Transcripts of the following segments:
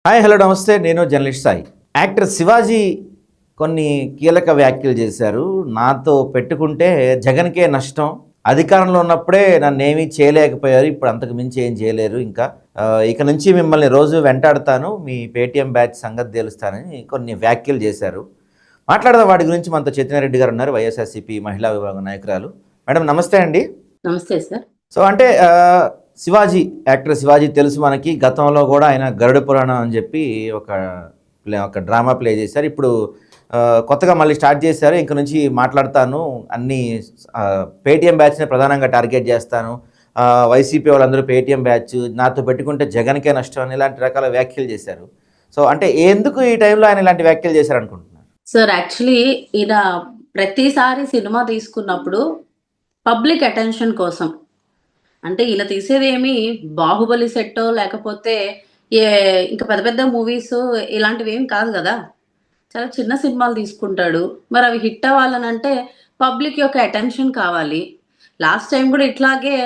Hi hello నమస్తే. నేను journalist Sai. Actor Shivaji కొన్ని కీలక వ్యాఖ్యలు చేశారు. నాతో పెట్టుకుంటే జగన్కే నష్టం, అధికారంలో ఉన్నప్పుడే నన్నేమీ చేయలేకపోయారు, ఇప్పుడు అంతకు మించి ఏం చేయలేరు, ఇంకా ఇక నుంచి మిమ్మల్ని రోజు వెంటాడతాను, మీ పేటీఎం బ్యాచ్ సంగతి తెలుస్తానని కొన్ని వ్యాఖ్యలు చేశారు. మాట్లాడదాం వాటి గురించి. మనతో చైతన్యారెడ్డి గారు ఉన్నారు, వైఎస్ఆర్సీపీ మహిళా విభాగం నాయకురాలు. మేడం నమస్తే అండి. నమస్తే సార్. సో అంటే శివాజీ, యాక్టర్ శివాజీ తెలుసు మనకి. గతంలో కూడా ఆయన గరుడ పురాణం అని చెప్పి ఒక డ్రామా ప్లే చేశారు. ఇప్పుడు కొత్తగా మళ్ళీ స్టార్ట్ చేశారు. ఇంక నుంచి మాట్లాడతాను, అన్ని పేటీఎం బ్యాచ్ని ప్రధానంగా టార్గెట్ చేస్తాను, వైసీపీ వాళ్ళందరూ పేటీఎం బ్యాచ్, నాతో పెట్టుకుంటే జగన్కే నష్టం అని ఇలాంటి రకాల వ్యాఖ్యలు చేశారు. సో అంటే ఎందుకు ఈ టైంలో ఆయన ఇలాంటి వ్యాఖ్యలు చేశారు అనుకుంటున్నారు? సార్ యాక్చువల్లీ ఈయన ప్రతిసారి సినిమా తీసుకున్నప్పుడు పబ్లిక్ అటెన్షన్ కోసం, అంటే ఈయన తీసేది ఏమి బాహుబలి సెట్టో లేకపోతే ఇంకా పెద్ద పెద్ద మూవీస్ ఇలాంటివి ఏం కాదు కదా. చాలా చిన్న సినిమాలు తీసుకుంటాడు. మరి అవి హిట్ అవ్వాలనంటే పబ్లిక్ యొక్క అటెన్షన్ కావాలి. లాస్ట్ టైం కూడా ఇట్లాగే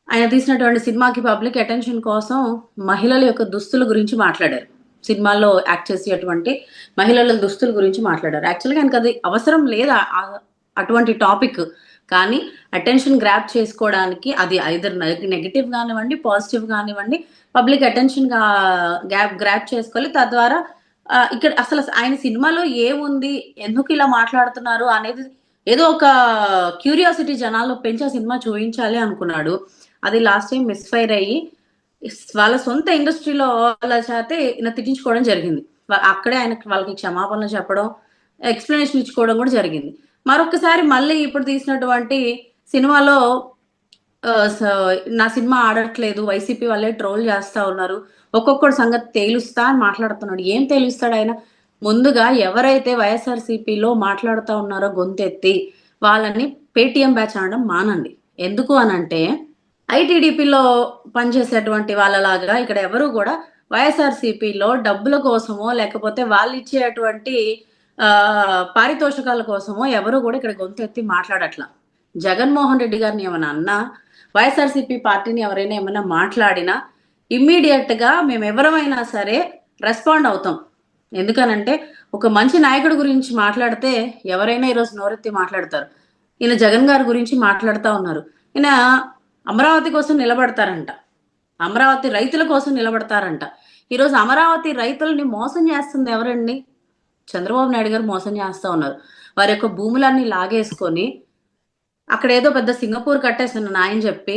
ఆయన తీసినటువంటి సినిమాకి పబ్లిక్ అటెన్షన్ కోసం మహిళల యొక్క దుస్తుల గురించి మాట్లాడారు. సినిమాల్లో యాక్ట్ చేసేటువంటి మహిళల దుస్తుల గురించి మాట్లాడారు. యాక్చువల్గా ఆయనకు అది అవసరం లేదా అటువంటి టాపిక్, కానీ అటెన్షన్ గ్రాప్ చేసుకోవడానికి అది ఐదర్ నెగిటివ్ కానివ్వండి, పాజిటివ్ కానివ్వండి, పబ్లిక్ అటెన్షన్ గ్రాప్ చేసుకోవాలి. తద్వారా ఇక్కడ అసలు ఆయన సినిమాలో ఏముంది, ఎందుకు ఇలా మాట్లాడుతున్నారు అనేది ఏదో ఒక క్యూరియాసిటీ జనాల్లో పెంచి ఆ సినిమా చూపించాలి అనుకున్నాడు. అది లాస్ట్ టైం మిస్ఫైర్ అయ్యి వాళ్ళ సొంత ఇండస్ట్రీలో వాళ్ళ చేతే ఈయన తిట్టించుకోవడం జరిగింది. అక్కడే వాళ్ళకి క్షమాపణలు చెప్పడం, ఎక్స్ప్లెనేషన్ ఇచ్చుకోవడం కూడా జరిగింది. మరొకసారి మళ్ళీ ఇప్పుడు తీసినటువంటి సినిమాలో నా సినిమా ఆడట్లేదు, వైసీపీ వాళ్ళే ట్రోల్ చేస్తా ఉన్నారు, ఒక్కొక్కటి సంగతి తేలుస్తా అని మాట్లాడుతున్నాడు. ఏం తేలుస్తాడు ఆయన? ముందుగా ఎవరైతే వైఎస్ఆర్సీపీలో మాట్లాడుతూ ఉన్నారో గొంతెత్తి వాళ్ళని పేటీఎం బ్యాచ్ అనడం మానండి. ఎందుకు అనంటే ఐటీడీపీలో పనిచేసేటువంటి వాళ్ళలాగా ఇక్కడ ఎవరు కూడా వైఎస్ఆర్సీపీలో డబ్బుల కోసమో లేకపోతే వాళ్ళు ఇచ్చేటువంటి పారితోషికాల కోసమో ఎవరు కూడా ఇక్కడ గొంతెత్తి మాట్లాడట్లా. జగన్మోహన్ రెడ్డి గారిని ఏమైనా అన్నా, వైఎస్ఆర్సీపీ పార్టీని ఎవరైనా ఏమైనా మాట్లాడినా ఇమ్మీడియట్ గా మేము ఎవరమైనా సరే రెస్పాండ్ అవుతాం. ఎందుకనంటే ఒక మంచి నాయకుడి గురించి మాట్లాడితే ఎవరైనా ఈరోజు నోరెత్తి మాట్లాడతారు. ఈయన జగన్ గారి గురించి మాట్లాడుతూ ఉన్నారు. ఈయన అమరావతి కోసం నిలబడతారంట, అమరావతి రైతుల కోసం నిలబడతారంట. ఈరోజు అమరావతి రైతులని మోసం చేస్తుంది ఎవరండి? చంద్రబాబు నాయుడు గారు మోసం చేస్తూ ఉన్నారు. వారి యొక్క భూములన్నీ లాగేసుకొని అక్కడ ఏదో పెద్ద సింగపూర్ కట్టేసిన నాయని చెప్పి,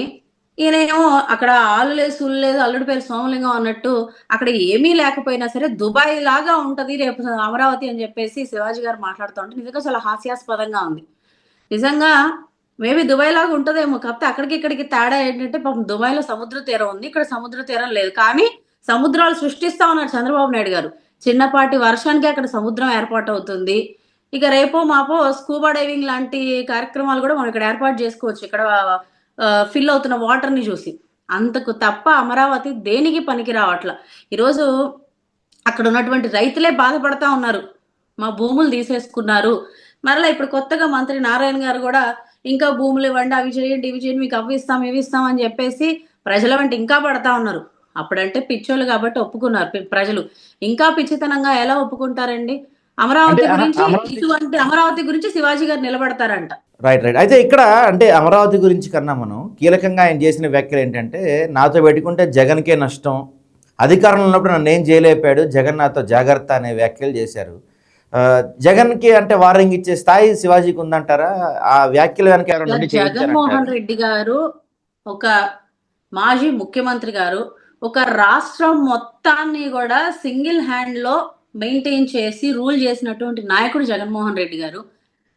ఈయనేమో అక్కడ ఆలు లేదు సూలు లేదు, అల్లుడి పేరు సోమలింగం అన్నట్టు అక్కడ ఏమీ లేకపోయినా సరే దుబాయ్ లాగా ఉంటది రేపు అమరావతి అని చెప్పేసి శివాజీ గారు మాట్లాడుతూ ఉంటే నిజంగా చాలా హాస్యాస్పదంగా ఉంది. నిజంగా మేబీ దుబాయ్ లాగా ఉంటదేమో, కాకపోతే అక్కడికి ఇక్కడికి తేడా ఏంటంటే పాపం దుబాయ్లో సముద్ర తీరం ఉంది, ఇక్కడ సముద్ర తీరం లేదు. కానీ సముద్రాలు సృష్టిస్తా ఉన్నారు చంద్రబాబు నాయుడు గారు. చిన్నపాటి వర్షానికి అక్కడ సముద్రం ఏర్పాటు అవుతుంది. ఇక రేపో మాపో స్కూబా డైవింగ్ లాంటి కార్యక్రమాలు కూడా మనం ఇక్కడ ఏర్పాటు చేసుకోవచ్చు, ఇక్కడ ఫిల్ అవుతున్న వాటర్ ని చూసి. అంతకు తప్ప అమరావతి దేనికి పనికి రావట్ల. ఈరోజు అక్కడ ఉన్నటువంటి రైతులే బాధపడతా ఉన్నారు, మా భూములు తీసేసుకున్నారు. మరలా ఇప్పుడు కొత్తగా మంత్రి నారాయణ గారు కూడా ఇంకా భూములు ఇవ్వండి, అవి చేయండి ఇవి చేయండి, మీకు అవి ఇస్తాం ఇవి ఇస్తాం అని చెప్పేసి ప్రజల వెంట ఇంకా పడతా ఉన్నారు. అప్పుడంటే పిచ్చోళ్ళు కాబట్టి ఒప్పుకున్నారు ప్రజలు, ఇంకా పిచ్చితనంగా ఎలా ఒప్పుకుంటారండి? అమరావతి గురించి శివాజీ గారు నిలబడతారంట. రైట్. అయితే ఇక్కడ అంటే అమరావతి గురించి కన్నా మనం కీలకంగా ఆయన చేసిన వ్యాఖ్యలు ఏంటంటే, నాతో పెట్టుకుంటే జగన్కే నష్టం, అధికారంలో ఉన్నప్పుడు నన్ను ఏం చేయలేపాడు, జగన్ నాతో జాగ్రత్త అనే వ్యాఖ్యలు చేశారు. జగన్కి అంటే వార్నింగ్ ఇచ్చే స్థాయి శివాజీకి ఉందంటారా? ఆ వ్యాఖ్యలు వెనక జగన్మోహన్ రెడ్డి గారు ఒక మాజీ ముఖ్యమంత్రి గారు ఒక రాష్ట్రం మొత్తాన్ని కూడా సింగిల్ హ్యాండ్ లో మెయింటైన్ చేసి రూల్ చేసినటువంటి నాయకుడు జగన్మోహన్ రెడ్డి గారు.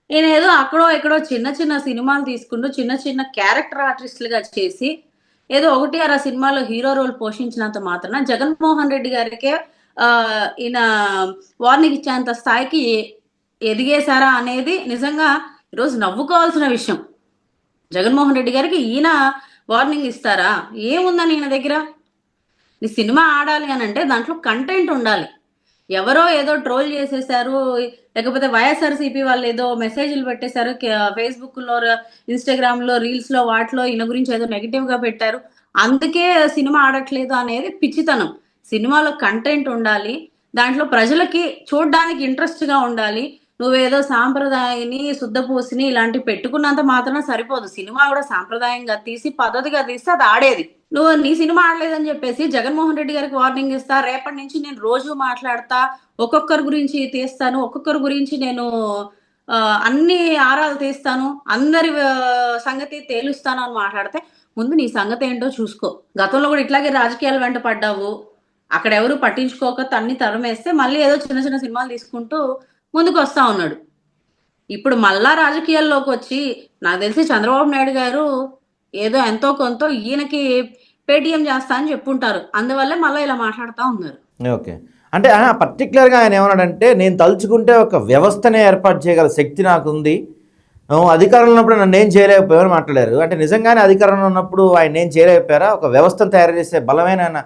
ఈయన ఏదో అక్కడో ఎక్కడో చిన్న చిన్న సినిమాలు తీసుకుంటూ చిన్న చిన్న క్యారెక్టర్ ఆర్టిస్టులుగా చేసి ఏదో ఒకటి అర సినిమాలో హీరో రోల్ పోషించినంత మాత్రాన జగన్మోహన్ రెడ్డి గారికే ఈయన వార్నింగ్ ఇచ్చేంత స్థాయికి ఎదిగేశారా అనేది నిజంగా ఈరోజు నవ్వుకోవాల్సిన విషయం. జగన్మోహన్ రెడ్డి గారికి ఈయన వార్నింగ్ ఇస్తారా? ఏముందని ఈయన దగ్గర? నీ సినిమా ఆడాలి అని అంటే దాంట్లో కంటెంట్ ఉండాలి. ఎవరో ఏదో ట్రోల్ చేసేసారు, లేకపోతే వైఎస్ఆర్సీపీ వాళ్ళు ఏదో మెసేజ్లు పెట్టేశారు ఫేస్బుక్ లో, ఇన్స్టాగ్రామ్ లో, రీల్స్ లో, వాటిలో ఈయన గురించి ఏదో నెగిటివ్ గా పెట్టారు, అందుకే సినిమా ఆడట్లేదు అనేది పిచ్చితనం. సినిమాలో కంటెంట్ ఉండాలి. దాంట్లో ప్రజలకి చూడ్డానికి ఇంట్రెస్ట్‌గా ఉండాలి. నువ్వేదో సాంప్రదాయని, శుద్ధపూసని ఇలాంటివి పెట్టుకున్నంత మాత్రాన సరిపోదు. సినిమా గూడా సాంప్రదాయంగా తీసి, పద్ధతిగా తీస్తే అది ఆడేది. నువ్వు నీ సినిమా ఆడలేదని జెప్పేసి జగన్మోహన్ రెడ్డి గారికి వార్నింగ్ ఇస్తా, రేపటి నుంచి నేను రోజు మాట్లాడతా, ఒక్కొక్కరి గురించి తీస్తాను, ఒక్కొక్కరి గురించి నేను అన్ని ఆరాలు తీస్తాను, అందరి సంగతి తేలుస్తాను అని మాట్లాడితే, ముందు నీ సంగతేంటో చూసుకో. గతంలో గూడా ఇట్లాగే రాజకీయాల వెంట పడ్డావు. అక్కడెవరు పట్టించుకోక తన్ని తరిమేస్తే మళ్ళీ ఏదో చిన్న చిన్న సినిమాలు తీసుకుంటూ ముందుకొస్తా ఉన్నాడు. ఇప్పుడు మళ్ళా రాజకీయాల్లోకొచ్చి నాకు తెలిసి చంద్రబాబు నాయుడు గారు ఏదో ఎంతో కొంతో ఈయనకి పేటీఎం చేస్తా అని చెప్పుంటారు. అందువల్లే మళ్ళా ఇలా మాట్లాడుతా ఉన్నారు. ఓకే. అంటే పర్టికులర్‌గా ఆయన ఏమన్నాడంటే, నేను తలుచుకుంటే ఒక వ్యవస్థనే ఏర్పాటు చేయగల శక్తి నాకుంది. అధికారంలో ఉన్నప్పుడు నన్నేం చేయలేకపోయామని మాట్లాడారు. అంటే నిజంగానే అధికారంలో ఉన్నప్పుడు ఆయన్నేం చేయలేకపోయారా? ఒక వ్యవస్థను తయారు చేసే బలమైన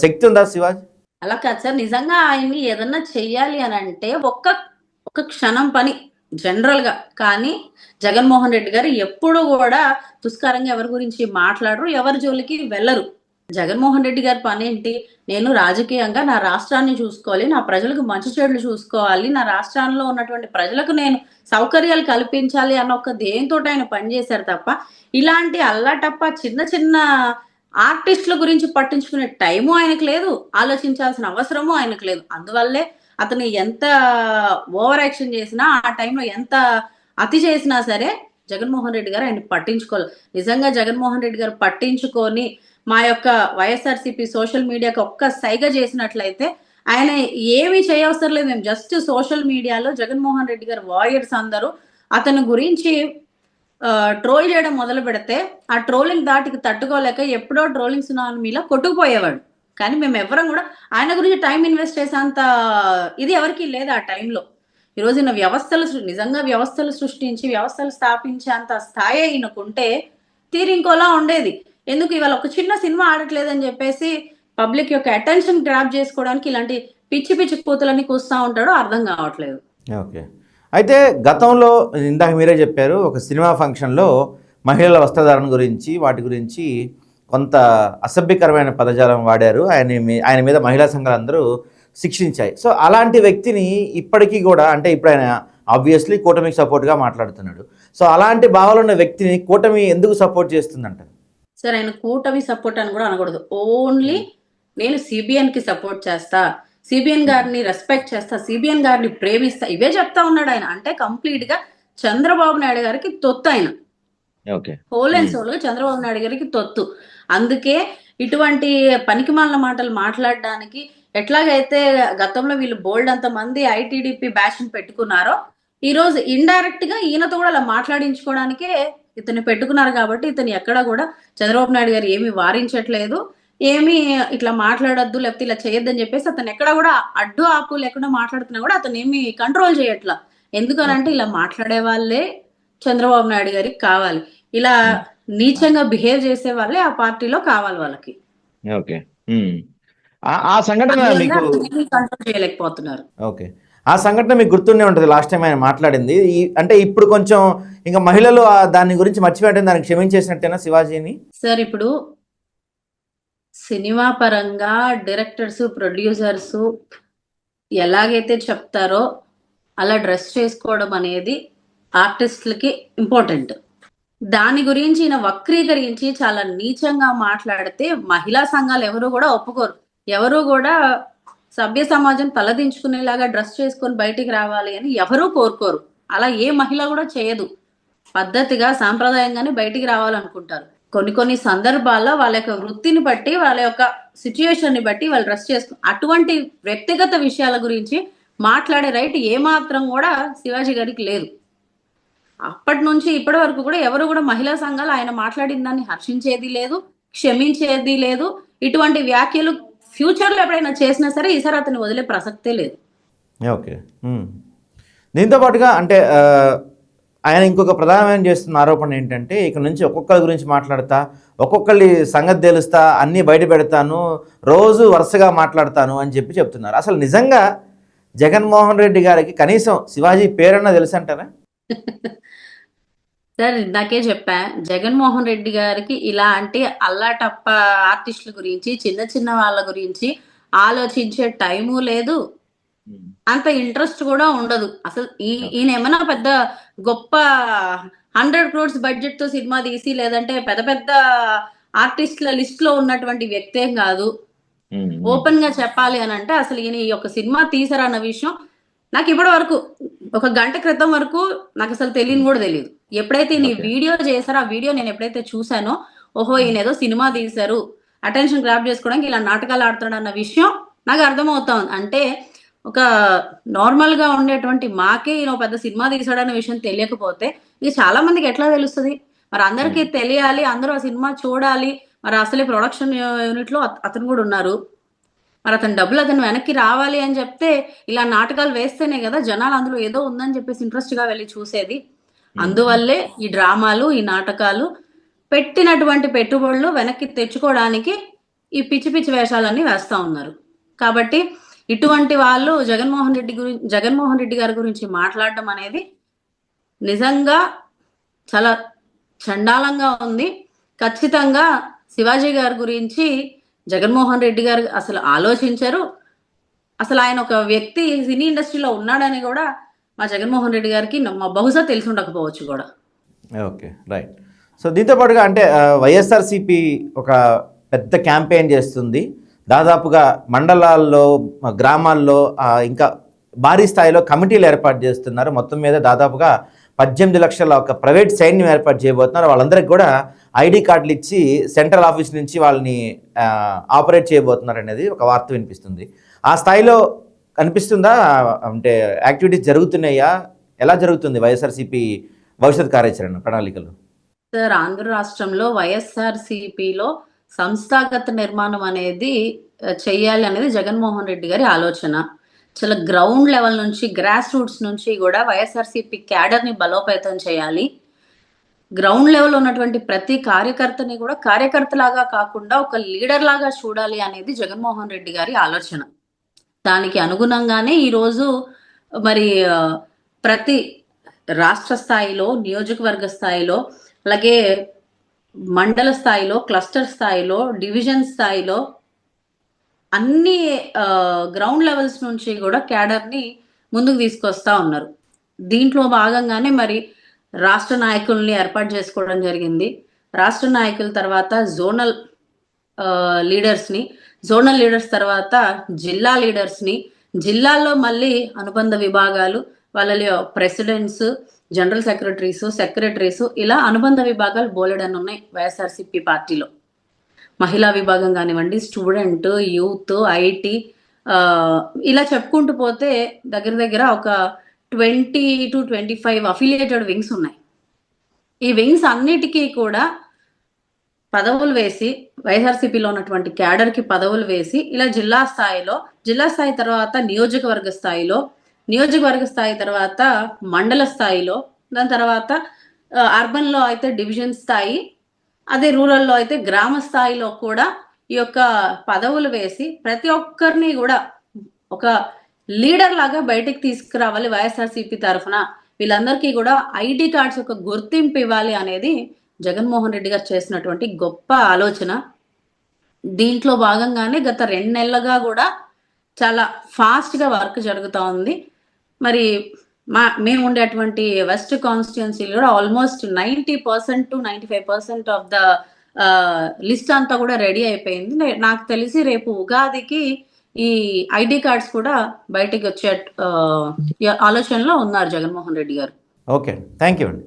శక్తి ఉందా శివాజీ? అలా కాదు సార్. నిజంగా ఆయన్ని ఏదన్నా చెయ్యాలి అనంటే ఒక్క క్షణం పని జనరల్‌గా. కానీ జగన్మోహన్ రెడ్డి గారు ఎప్పుడు గూడా దుష్కరంగా ఎవరి గురించి మాట్లాడరు. ఎవరి జోలికి వెళ్లరు. జగన్మోహన్ రెడ్డి గారి పనేంటి? నేను రాజకీయంగా నా రాష్ట్రాన్ని చూసుకోవాలి. నా ప్రజలకు మంచి చెడులు చూసుకోవాలి. నా రాష్ట్రంలో ఉన్నటువంటి ప్రజలకు నేను సౌకర్యాలు కల్పించాలి అన్న ఒక ధ్యేయంతోటి ఆయన పనిచేశారు తప్ప, ఇలాంటి అల్లాటప్ప చిన్న చిన్న ఆర్టిస్టుల గురించి పట్టించుకునే టైము ఆయనకు లేదు. ఆలోచించాల్సిన అవసరము ఆయనకు లేదు. అందువల్లే అతను ఎంత ఓవర్ యాక్షన్ చేసినా, ఆ టైంలో ఎంత అతి చేసినా సరే జగన్మోహన్ రెడ్డి గారు ఆయన్ని పట్టించుకోలేదు. నిజంగా జగన్మోహన్ రెడ్డి గారు పట్టించుకొని మా యొక్క వైఎస్ఆర్‌సీపీ సోషల్ మీడియాకి ఒక్క సైగ చేసినట్లయితే ఆయన ఏమీ చేయవసరం లేదు. మేము జస్ట్ సోషల్ మీడియాలో జగన్మోహన్ రెడ్డి గారి వారియర్స్ అందరూ అతని గురించి ట్రోల్ చేయడం మొదలుపెడితే, ఆ ట్రోలింగ్ ధాటికి తట్టుకోలేక ఎప్పుడో ట్రోలింగ్ సునామీలో కొట్టుకుపోయేవాడు. కానీ మేమెవ్వరం గూడా ఆయన గురించి టైమ్ ఇన్వెస్ట్ చేసేంత ఇది ఎవరికీ లేదు ఆ టైంలో. ఈ రోజున నిజంగా వ్యవస్థలు సృష్టించి, వ్యవస్థలు స్థాపించేంత స్థాయి ఈయనకుంటే తీరింకోలా ఉండేది. ఎందుకు ఇవాళ ఒక చిన్న సినిమా ఆడట్లేదని జెప్పేసి పబ్లిక్ యొక్క అటెన్షన్ గ్రాబ్ జేసుకోవడానికి ఇలాంటి పిచ్చి పిచ్చి కూతలన్నీ కూస్తా ఉంటాడో అర్థం గావట్లేదు. ఓకే. అయితే గతంలో ఇందాక మీరే చెప్పారు, ఒక సినిమా ఫంక్షన్‌లో మహిళల వస్త్రధారణ గురించి, వాటి గురించి కొంత అసభ్యకరమైన పదజాలం వాడారు. ఆయన మీద మహిళా సంఘాలందరూ శిక్షించాయి. సో అలాంటి వ్యక్తిని ఇప్పటికీ కూడా, అంటే ఇప్పుడు ఆయన ఆబ్వియస్లీ కూటమికి సపోర్ట్‌గా మాట్లాడుతున్నాడు. సో అలాంటి భావాలున్న వ్యక్తిని కూటమి ఎందుకు సపోర్ట్ చేస్తుందంటారు? సార్ ఆయన కూటమి సపోర్ట్ అని కూడా అనకూడదు. ఓన్లీ నేను సిబిఎన్‌కి సపోర్ట్ చేస్తా. సిబిఎన్ గారిని రెస్పెక్ట్ చేస్తా. సిబిఎన్ గారిని ప్రేమిస్తా. ఇవే చెప్తా ఉన్నాడు ఆయన. అంటే కంప్లీట్‌గా చంద్రబాబు నాయుడు గారికి తొత్తు ఆయన. ఓకే. హోల్ అండ్ సోల్‌గా చంద్రబాబు నాయుడు గారికి తొత్తు. అందుకే ఇటువంటి పనికిమాలిన మాటలు మాట్లాడడానికి, ఎట్లాగైతే గతంలో వీళ్ళు బోల్డ్ అంతమంది ఐటీడీపీ బ్యాచ్‌ని పెట్టుకున్నారో, ఈరోజు ఇండైరెక్ట్‌గా ఈయనతో కూడా అలా మాట్లాడించుకోవడానికే ఇతన్ని పెట్టుకున్నారు కాబట్టి, ఇతను ఎక్కడ కూడా చంద్రబాబు నాయుడు గారు ఏమి వారించట్లేదు. ఏమి ఇట్లా మాట్లాడొద్దు, లేకపోతే ఇలా చేయొద్దని చెప్పేసి అతను ఎక్కడ కూడా అడ్డు ఆపు లేకుండా మాట్లాడుతున్నా కూడా అతనేమి కంట్రోల్ చేయట్లా. ఎందుకనంటే ఇలా మాట్లాడే వాళ్ళే చంద్రబాబు నాయుడు గారికి కావాలి. ఇలా నీచంగా బిహేవ్ చేసే వాళ్ళే ఆ పార్టీలో కావాలి వాళ్ళకి. ఓకే. ఆ సంఘటన అందువల్ల మీకు అతనేమి కంట్రోల్ చేయలేకపోతున్నారు. ఓకే. ఆ సంఘటన మీకు గుర్తుండే ఉంటది లాస్ట్ టైమ్ ఆయన మాట్లాడింది. అంటే ఇప్పుడు కొంచెం ఇంకా మహిళలు దాని గురించి మర్చిపోయారంటే దాన్ని క్షమించేసినట్టేనా శివాజీని? సార్ ఇప్పుడు సినిమా పరంగా డైరెక్టర్స్, ప్రొడ్యూసర్స్ ఎలాగైతే చెప్తారో అలా డ్రెస్ చేసుకోవడం అనేది ఆర్టిస్టులకి ఇంపార్టెంట్. దాని గురించి ఈయన వక్రీకరించి చాలా నీచంగా మాట్లాడితే మహిళా సంఘాలు ఎవరు కూడా ఒప్పుకోరు. ఎవరు కూడా సభ్య సమాజం తలదించుకునేలాగా డ్రెస్ చేసుకొని బయటికి రావాలి అని ఎవరూ కోరుకోరు. అలా ఏ మహిళ కూడా చేయదు. పద్ధతిగా సాంప్రదాయంగానే బయటికి రావాలనుకుంటారు. కొన్ని కొన్ని సందర్భాల్లో వాళ్ళ యొక్క వృత్తిని బట్టి, వాళ్ళ యొక్క సిచ్యుయేషన్ని బట్టి వాళ్ళు డ్రెస్ అటువంటి వ్యక్తిగత విషయాల గురించి మాట్లాడే రైట్ ఏమాత్రం కూడా శివాజీ గారికి లేదు. అప్పటి నుంచి ఇప్పటి వరకు కూడా ఎవరు కూడా మహిళా సంఘాలు ఆయన మాట్లాడిన దాన్ని హర్షించేది లేదు, క్షమించేది లేదు. ఇటువంటి వ్యాఖ్యలు ఫ్యూచర్‌లో ఎప్పుడైనా చేసినా సరే ఈసారి అతన్ని వదిలే ప్రసక్తే లేదు. ఓకే. దీంతో పాటుగా అంటే ఆయన ఇంకొక ప్రధానమైన చేస్తున్న ఆరోపణ ఏంటంటే, ఇక నుంచి ఒక్కొక్కరి గురించి మాట్లాడతా, ఒక్కొక్కరి సంగతి తెలుస్తా, అన్నీ బయట పెడతాను, రోజు వరుసగా మాట్లాడతాను అని చెప్తున్నారు. అసలు నిజంగా జగన్మోహన్ రెడ్డి గారికి కనీసం శివాజీ పేరన్నా తెలుసంటారా? సార్ ఇందాకే చెప్పా. జగన్మోహన్ రెడ్డి గారికి ఇలాంటి అల్లాటప్ప ఆర్టిస్టుల గురించి, చిన్న చిన్న వాళ్ళ గురించి ఆలోచించే టైము లేదు, అంత ఇంట్రెస్ట్ కూడా ఉండదు అసలు. ఈయన ఏమైనా పెద్ద గొప్ప 100 crores బడ్జెట్ తో సినిమా తీసి లేదంటే పెద్ద పెద్ద ఆర్టిస్టుల లిస్ట్ లో ఉన్నటువంటి వ్యక్తి ఏం కాదు. ఓపెన్ గా చెప్పాలి అని అంటే అసలు ఈయన ఈ యొక్క సినిమా తీసారన్న విషయం నాకు ఇప్పటి వరకు ఒక గంట క్రితం వరకు నాకు అసలు తెలియని కూడా తెలియదు. ఎప్పుడైతే ఈ వీడియో చేశారో ఆ వీడియో నేను ఎప్పుడైతే చూసానో, ఓహో ఈయన ఏదో సినిమా తీశారు, అటెన్షన్ గ్రాప్ చేసుకోవడానికి ఇలా నాటకాలు ఆడుతున్నాడు అన్న విషయం నాకు అర్థమవుతా ఉంది. అంటే ఒక నార్మల్ గా ఉండేటువంటి మాకే ఈయన పెద్ద సినిమా తీసాడన్న విషయం తెలియకపోతే ఇది చాలా మందికి ఎట్లా తెలుస్తుంది? మరి అందరికీ తెలియాలి, అందరూ ఆ సినిమా చూడాలి. మరి అసలే ప్రొడక్షన్ యూనిట్ లో అతను కూడా ఉన్నారు. మరి అతని డబ్బులు అతను వెనక్కి రావాలి అని చెప్తే ఇలా నాటకాలు వేస్తేనే కదా జనాలు అందులో ఏదో ఉందని చెప్పేసి ఇంట్రెస్ట్ గా వెళ్ళి చూసేది. అందువల్లే ఈ డ్రామాలు, ఈ నాటకాలు పెట్టినటువంటి పెట్టుబడులు వెనక్కి తెచ్చుకోవడానికి ఈ పిచ్చి పిచ్చి వేషాలన్నీ వేస్తా ఉన్నారు. కాబట్టి ఇటువంటి వాళ్ళు జగన్మోహన్ రెడ్డి గారి గురించి మాట్లాడడం అనేది నిజంగా చాలా చండాలంగా ఉంది. ఖచ్చితంగా శివాజీ గారి గురించి జగన్మోహన్ రెడ్డి గారు అసలు ఆలోచించరు. అసలు ఆయన ఒక వ్యక్తి సినీ ఇండస్ట్రీలో ఉన్నాడని కూడా మా జగన్మోహన్ రెడ్డి గారికి బహుశా తెలిసి ఉండకపోవచ్చు కూడా. Okay, right. సో దీంతో పాటుగా అంటే వైఎస్ఆర్సీపీ ఒక పెద్ద క్యాంపెయిన్ చేస్తుంది. దాదాపుగా మండలాల్లో, గ్రామాల్లో ఇంకా భారీ స్థాయిలో కమిటీలు ఏర్పాటు చేస్తున్నారు. మొత్తం మీద దాదాపుగా 18 లక్షల ఒక ప్రైవేట్ సైన్యం ఏర్పాటు చేయబోతున్నారు. వాళ్ళందరికీ కూడా ఐడి కార్డులు ఇచ్చి సెంట్రల్ ఆఫీస్ నుంచి వాళ్ళని ఆపరేట్ చేయబోతున్నారు అనేది ఒక వార్త వినిపిస్తుంది. ఆ స్థాయిలో కనిపిస్తుందా? అంటే యాక్టివిటీస్ జరుగుతున్నాయా? ఎలా జరుగుతుంది వైఎస్ఆర్సీపీ భవిష్యత్ కార్యాచరణ ప్రణాళికలు? సార్, ఆంధ్ర రాష్ట్రంలో వైఎస్ఆర్సీపీలో సంస్థాగత నిర్మాణం అనేది చెయ్యాలి అనేది జగన్మోహన్ రెడ్డి గారి ఆలోచన. చాలా గ్రౌండ్ లెవెల్ నుంచి, గ్రాస్ రూట్స్ నుంచి కూడా వైఎస్ఆర్సీపీ క్యాడర్ని బలోపేతం చేయాలి. గ్రౌండ్ లెవెల్ ఉన్నటువంటి ప్రతి కార్యకర్తని కూడా కార్యకర్తలాగా కాకుండా ఒక లీడర్ లాగా చూడాలి అనేది జగన్మోహన్ రెడ్డి గారి ఆలోచన. దానికి అనుగుణంగానే ఈరోజు మరి ప్రతి రాష్ట్ర స్థాయిలో, నియోజకవర్గ స్థాయిలో, అలాగే మండల స్థాయిలో, క్లస్టర్ స్థాయిలో, డివిజన్ స్థాయిలో అన్ని గ్రౌండ్ లెవెల్స్ నుంచి కూడా క్యాడర్ని ముందుకు తీసుకొస్తా ఉన్నారు. దీంట్లో భాగంగానే మరి రాష్ట్ర నాయకుల్ని ఏర్పాటు చేసుకోవడం జరిగింది. రాష్ట్ర నాయకుల తర్వాత జోనల్ లీడర్స్ తర్వాత జిల్లా లీడర్స్ని, జిల్లాల్లో మళ్ళీ అనుబంధ విభాగాలు, వాళ్ళ ప్రెసిడెంట్స్, జనరల్ సెక్రటరీస్ ఇలా అనుబంధ విభాగాలు బోలెడని ఉన్నాయి వైఎస్ఆర్సీపీ పార్టీలో. మహిళా విభాగం కానివ్వండి, స్టూడెంట్, యూత్, ఐటీ, ఇలా చెప్పుకుంటూ పోతే దగ్గర దగ్గర ఒక 20 to 25 అఫిలియేటెడ్ వింగ్స్ ఉన్నాయి. ఈ వింగ్స్ అన్నిటికీ కూడా పదవులు వేసి, వైఎస్ఆర్సీపీలో ఉన్నటువంటి క్యాడర్కి పదవులు వేసి ఇలా జిల్లా స్థాయి తర్వాత నియోజకవర్గ స్థాయి తర్వాత మండల స్థాయిలో, దాని తర్వాత అర్బన్లో అయితే డివిజన్ స్థాయి, అదే రూరల్లో అయితే గ్రామ స్థాయిలో కూడా ఈ యొక్క పదవులు వేసి ప్రతి ఒక్కరిని కూడా ఒక లీడర్ లాగా బయటికి తీసుకురావాలి. వైఎస్ఆర్సీపీ తరఫున వీళ్ళందరికీ కూడా ఐడి కార్డ్స్ యొక్క గుర్తింపు ఇవ్వాలి అనేది జగన్మోహన్ రెడ్డి గారు చేసినటువంటి గొప్ప ఆలోచన. దీంట్లో భాగంగానే గత 2 నెలలుగా కూడా చాలా ఫాస్ట్గా వర్క్ జరుగుతూ ఉంది. మరి మేము ఉండేటువంటి వెస్ట్ కాన్స్టిట్యున్సీలో almost 90% to 95% of the list అంతా కూడా రెడీ అయిపోయింది. నాకు తెలిసి రేపు ఉగాదికి ఈ ఐడి కార్డ్స్ కూడా బయటికి వచ్చే ఆలోచనలో ఉన్నారు జగన్మోహన్ రెడ్డి గారు. ఓకే, థ్యాంక్ యూ అండి.